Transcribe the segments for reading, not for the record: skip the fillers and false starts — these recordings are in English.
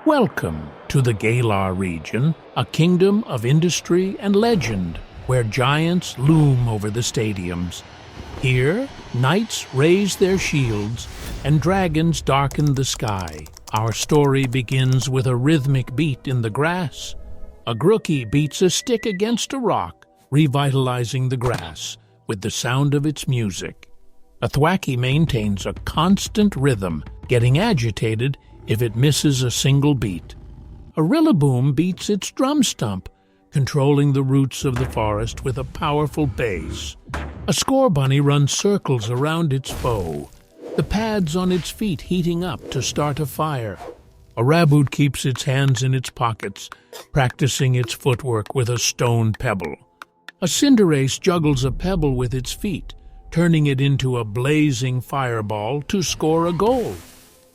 Welcome to the Galar region, a kingdom of industry and legend, where giants loom over the stadiums. Here, knights raise their shields and dragons darken the sky. Our story begins with a rhythmic beat in the grass. A Grookie beats a stick against a rock, revitalizing the grass with the sound of its music. A Thwacky maintains a constant rhythm, getting agitated if it misses a single beat. A Rillaboom beats its drum stump, controlling the roots of the forest with a powerful bass. A Scorbunny runs circles around its foe, the pads on its feet heating up to start a fire. A Raboot keeps its hands in its pockets, practicing its footwork with a stone pebble. A Cinderace juggles a pebble with its feet, turning it into a blazing fireball to score a goal.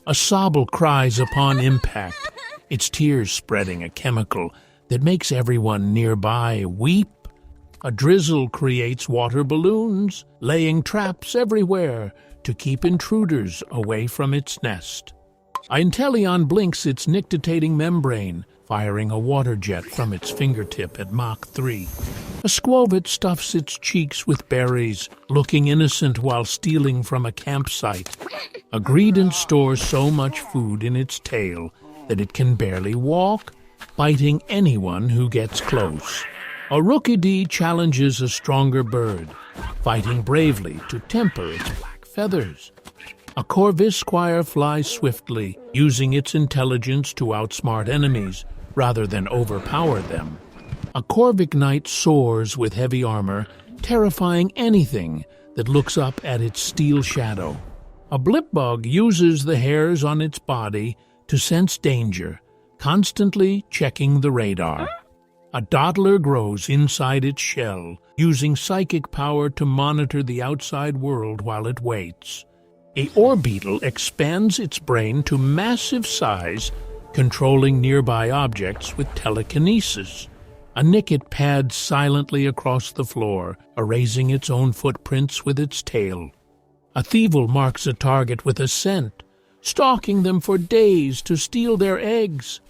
A Sobble cries upon impact, its tears spreading a chemical that makes everyone nearby weep. A Drizzle creates water balloons, laying traps everywhere to keep intruders away from its nest. A Inteleon blinks its nictitating membrane, firing a water jet from its fingertip at Mach 3. A Squovit stuffs its cheeks with berries, looking innocent while stealing from a campsite. A Greedent stores so much food in its tail that it can barely walk, biting anyone who gets close. A Rookidee challenges a stronger bird, fighting bravely to temper its black feathers. A Corvisquire flies swiftly, using its intelligence to outsmart enemies rather than overpower them. A Corvic Knight soars with heavy armor, terrifying anything that looks up at its steel shadow. A Blipbug uses the hairs on its body to sense danger, constantly checking the radar. A Dodler grows inside its shell, using psychic power to monitor the outside world while it waits. A Orbeetle expands its brain to massive size, controlling nearby objects with telekinesis. A Nickit pads silently across the floor, erasing its own footprints with its tail. A Thievul marks a target with a scent, stalking them for days to steal their eggs.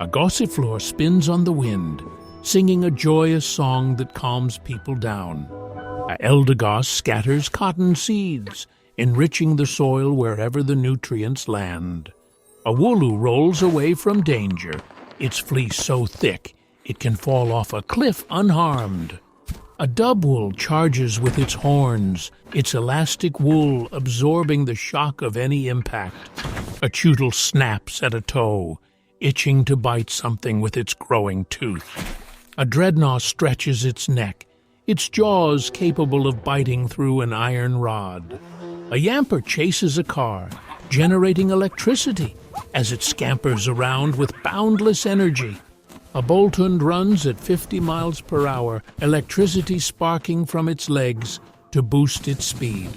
A Gossifleur spins on the wind, singing a joyous song that calms people down. A Eldegoss scatters cotton seeds, enriching the soil wherever the nutrients land. A Wooloo rolls away from danger, its fleece so thick it can fall off a cliff unharmed. A Dubwool charges with its horns, its elastic wool absorbing the shock of any impact. A Chootle snaps at a toe, itching to bite something with its growing tooth. A Dreadnought stretches its neck, its jaws capable of biting through an iron rod. A Yamper chases a car, generating electricity as it scampers around with boundless energy. A Boltund runs at 50 miles per hour, electricity sparking from its legs to boost its speed.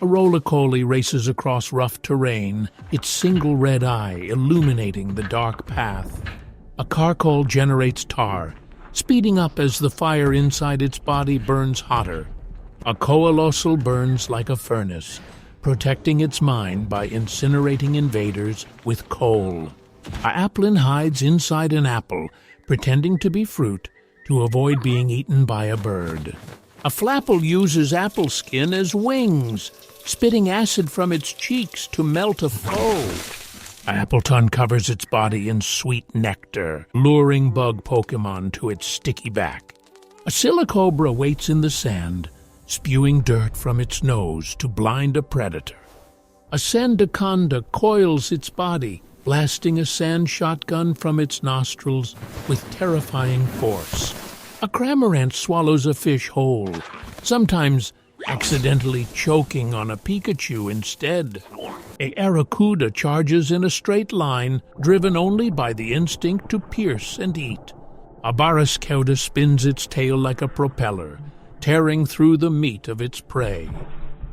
A Roly-Poly races across rough terrain, its single red eye illuminating the dark path. A Carcol generates tar, speeding up as the fire inside its body burns hotter. A Coalossal burns like a furnace, protecting its mind by incinerating invaders with coal. A Applin hides inside an apple, pretending to be fruit to avoid being eaten by a bird. A Flapple uses apple skin as wings, spitting acid from its cheeks to melt a foe. A Appleton covers its body in sweet nectar, luring bug Pokémon to its sticky back. A Silicobra waits in the sand, spewing dirt from its nose to blind a predator. A Sandaconda coils its body, blasting a sand shotgun from its nostrils with terrifying force. A Cramorant swallows a fish whole, sometimes accidentally choking on a Pikachu instead. A Arrokuda charges in a straight line, driven only by the instinct to pierce and eat. A Barraskewda spins its tail like a propeller, tearing through the meat of its prey.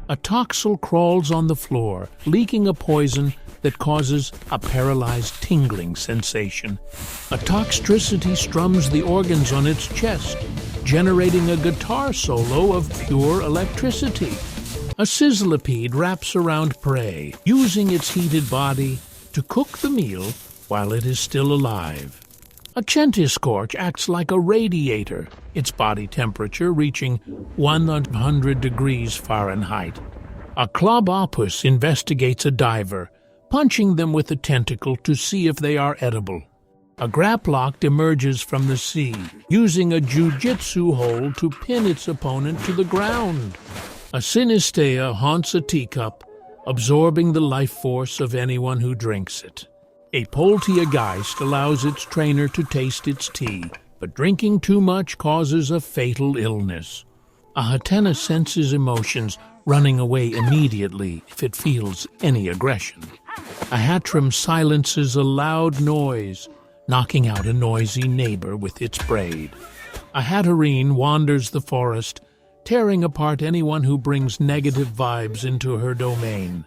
A Toxel crawls on the floor, leaking a poison that causes a paralyzed tingling sensation. A Toxtricity strums the organs on its chest, generating a guitar solo of pure electricity. A Sizzlipede wraps around prey, using its heated body to cook the meal while it is still alive. A Centiscorch acts like a radiator, its body temperature reaching 100 degrees Fahrenheit. A Clobopus investigates a diver, punching them with a tentacle to see if they are edible. A Graplock emerges from the sea, using a jujitsu hold to pin its opponent to the ground. A Sinistea haunts a teacup, absorbing the life force of anyone who drinks it. A Poltergeist allows its trainer to taste its tea, but drinking too much causes a fatal illness. A Hatena senses emotions, running away immediately if it feels any aggression. A Hatrim silences a loud noise, knocking out a noisy neighbor with its braid. A Hatterene wanders the forest, tearing apart anyone who brings negative vibes into her domain.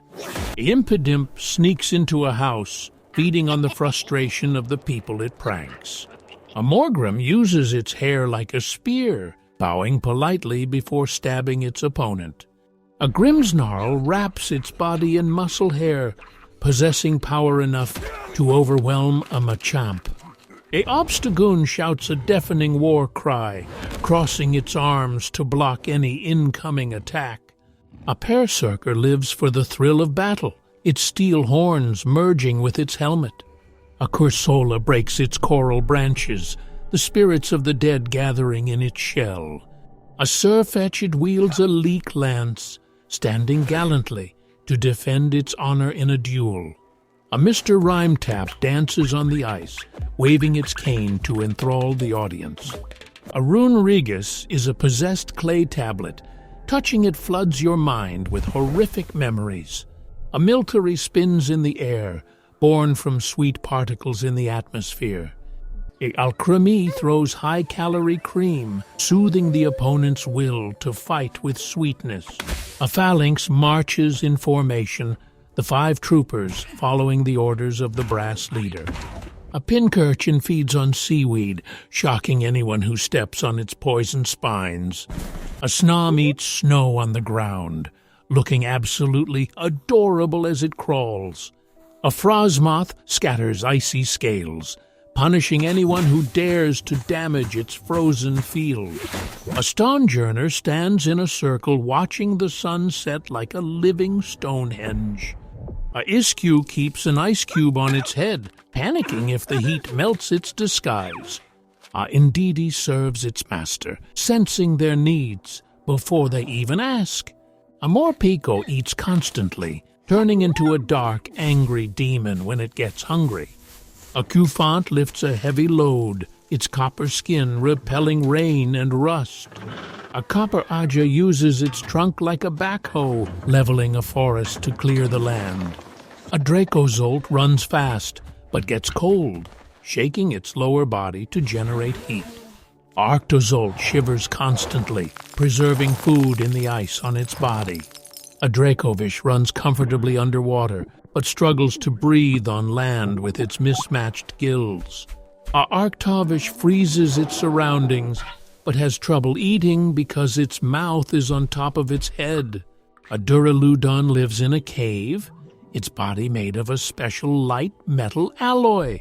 Impidimp sneaks into a house, feeding on the frustration of the people it pranks. A Morgrim uses its hair like a spear, bowing politely before stabbing its opponent. A Grimmsnarl wraps its body in muscle hair, possessing power enough to overwhelm a Machamp. A Obstagoon shouts a deafening war cry, crossing its arms to block any incoming attack. A Berserker lives for the thrill of battle, its steel horns merging with its helmet. A Cursola breaks its coral branches, the spirits of the dead gathering in its shell. A Surfetch'd wields a leek lance, standing gallantly to defend its honor in a duel. A Mr. Rhymetap dances on the ice, waving its cane to enthrall the audience. A Rune Regis is a possessed clay tablet. Touching it floods your mind with horrific memories. A Miltary spins in the air, born from sweet particles in the atmosphere. A Alcremie throws high-calorie cream, soothing the opponent's will to fight with sweetness. A Phalanx marches in formation, the 5 troopers following the orders of the brass leader. A Pincurchin feeds on seaweed, shocking anyone who steps on its poison spines. A Snom eats snow on the ground, looking absolutely adorable as it crawls. A Frosmoth scatters icy scales, punishing anyone who dares to damage its frozen field. A Stonejourner stands in a circle watching the sun set like a living Stonehenge. A Iskew keeps an ice cube on its head, panicking if the heat melts its disguise. A Indeedee serves its master, sensing their needs before they even ask. A Morpeko eats constantly, turning into a dark, angry demon when it gets hungry. A Cufant lifts a heavy load, its copper skin repelling rain and rust. A Copper Aja uses its trunk like a backhoe, leveling a forest to clear the land. A Dracozolt runs fast, but gets cold, shaking its lower body to generate heat. Arctozolt shivers constantly, preserving food in the ice on its body. A Dracovish runs comfortably underwater, but struggles to breathe on land with its mismatched gills. A Arctovish freezes its surroundings, but has trouble eating because its mouth is on top of its head. A Duraludon lives in a cave, its body made of a special light metal alloy.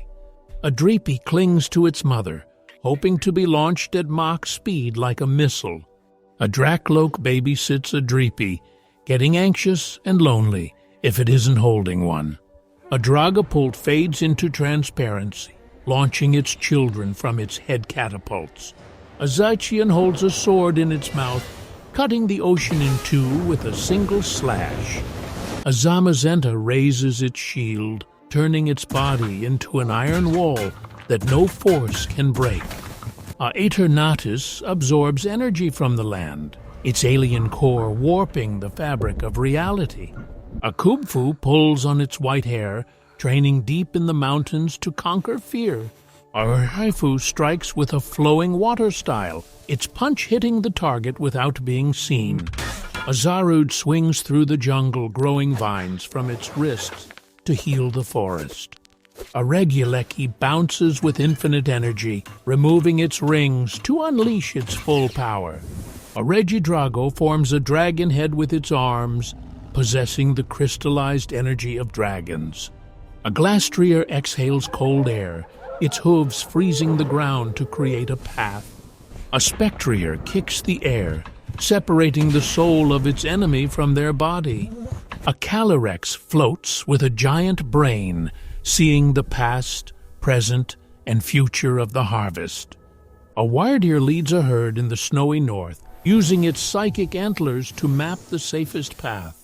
A Dreepy clings to its mother, hoping to be launched at Mach speed like a missile. A Dracloak babysits a Dreepy, getting anxious and lonely if it isn't holding one. A Dragapult fades into transparency, launching its children from its head catapults. A Zychian holds a sword in its mouth, cutting the ocean in two with a single slash. A Zamazenta raises its shield, turning its body into an iron wall that no force can break. A Aeternatus absorbs energy from the land, its alien core warping the fabric of reality. A Kubfu pulls on its white hair, training deep in the mountains to conquer fear. A Urshifu strikes with a flowing water style, its punch hitting the target without being seen. A Zarud swings through the jungle, growing vines from its wrists to heal the forest. A Reguleki bounces with infinite energy, removing its rings to unleash its full power. A Regidrago forms a dragon head with its arms, possessing the crystallized energy of dragons. A Glastrier exhales cold air, its hooves freezing the ground to create a path. A Spectrier kicks the air, separating the soul of its enemy from their body. A Calyrex floats with a giant brain, seeing the past, present, and future of the harvest. A Wardeer leads a herd in the snowy north, using its psychic antlers to map the safest path.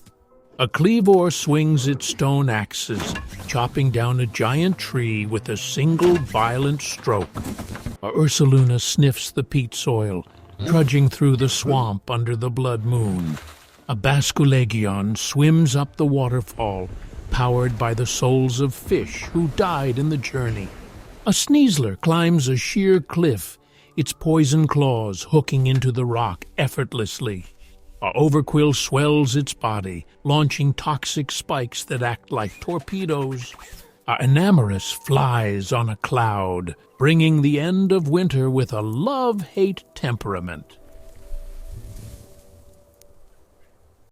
A Cleavor swings its stone axes, chopping down a giant tree with a single violent stroke. A Ursaluna sniffs the peat soil, trudging through the swamp under the blood moon. A Basculegion swims up the waterfall, powered by the souls of fish who died in the journey. A Sneasler climbs a sheer cliff, its poison claws hooking into the rock effortlessly. A Overquill swells its body, launching toxic spikes that act like torpedoes. A Enamorus flies on a cloud, bringing the end of winter with a love-hate temperament.